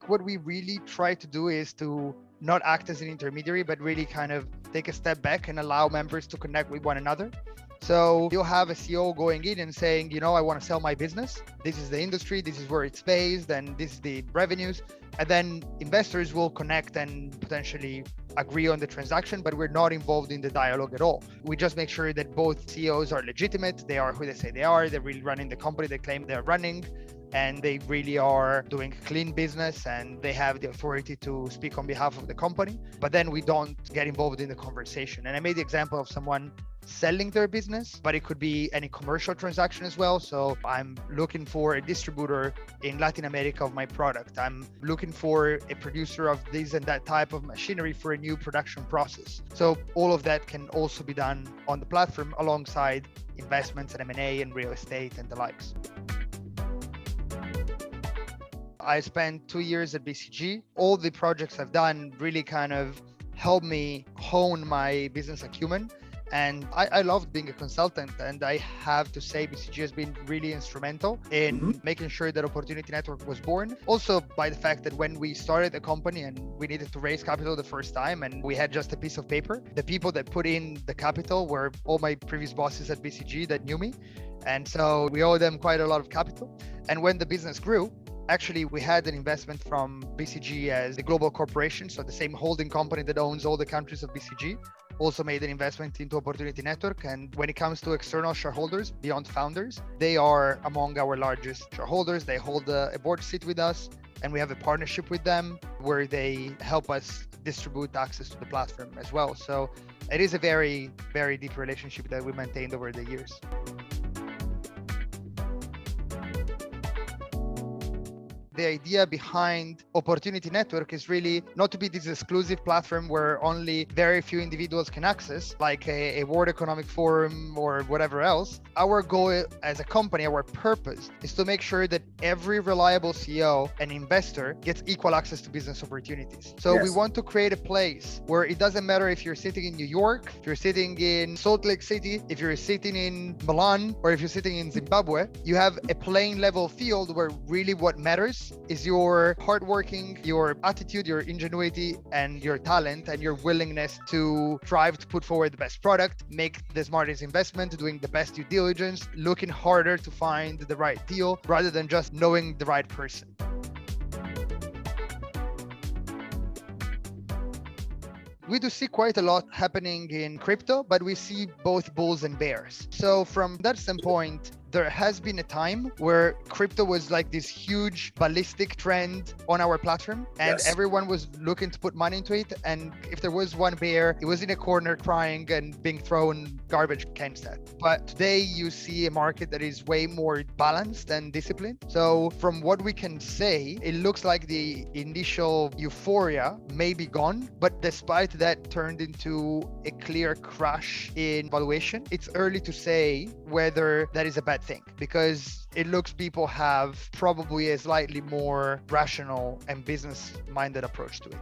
what we really try to do is to not act as an intermediary, but really kind of take a step back and allow members to connect with one another. So you'll have a CEO going in and saying, I want to sell my business. This is the industry, this is where it's based, and this is the revenues. And then investors will connect and potentially agree on the transaction, but we're not involved in the dialogue at all. We just make sure that both CEOs are legitimate. They are who they say they are. They're really running the company they claim they're running. And they really are doing clean business and they have the authority to speak on behalf of the company. But then we don't get involved in the conversation. And I made the example of someone selling their business, but it could be any commercial transaction as well. So I'm looking for a distributor in Latin America of my product. I'm looking for a producer of this and that type of machinery for a new production process. So all of that can also be done on the platform alongside investments and M&A and real estate and the likes. I spent 2 years at BCG. All the projects I've done really kind of helped me hone my business acumen. And I loved being a consultant. And I have to say, BCG has been really instrumental in making sure that Opportunity Network was born. Also by the fact that when we started the company and we needed to raise capital the first time and we had just a piece of paper, the people that put in the capital were all my previous bosses at BCG that knew me. And so we owe them quite a lot of capital. And when the business grew, actually, we had an investment from BCG as the global corporation. So the same holding company that owns all the countries of BCG also made an investment into Opportunity Network. And when it comes to external shareholders beyond founders, they are among our largest shareholders. They hold a board seat with us and we have a partnership with them where they help us distribute access to the platform as well. So it is a very, very deep relationship that we maintained over the years. The idea behind Opportunity Network is really not to be this exclusive platform where only very few individuals can access, like a World Economic Forum or whatever else. Our goal as a company, our purpose, is to make sure that every reliable CEO and investor gets equal access to business opportunities. So we want to create a place where it doesn't matter if you're sitting in New York, if you're sitting in Salt Lake City, if you're sitting in Milan, or if you're sitting in Zimbabwe, you have a plain level field where really what matters is your hardworking, your attitude, your ingenuity, and your talent, and your willingness to strive to put forward the best product, make the smartest investment, doing the best due diligence, looking harder to find the right deal, rather than just knowing the right person. We do see quite a lot happening in crypto, but we see both bulls and bears. So from that standpoint, there has been a time where crypto was like this huge ballistic trend on our platform and everyone was looking to put money into it. And if there was one bear, it was in a corner crying and being thrown garbage cans at. But today you see a market that is way more balanced and disciplined. So from what we can say, it looks like the initial euphoria may be gone, but despite that turned into a clear crash in valuation, it's early to say whether that is a bad thing, because it looks people have probably a slightly more rational and business-minded approach to it.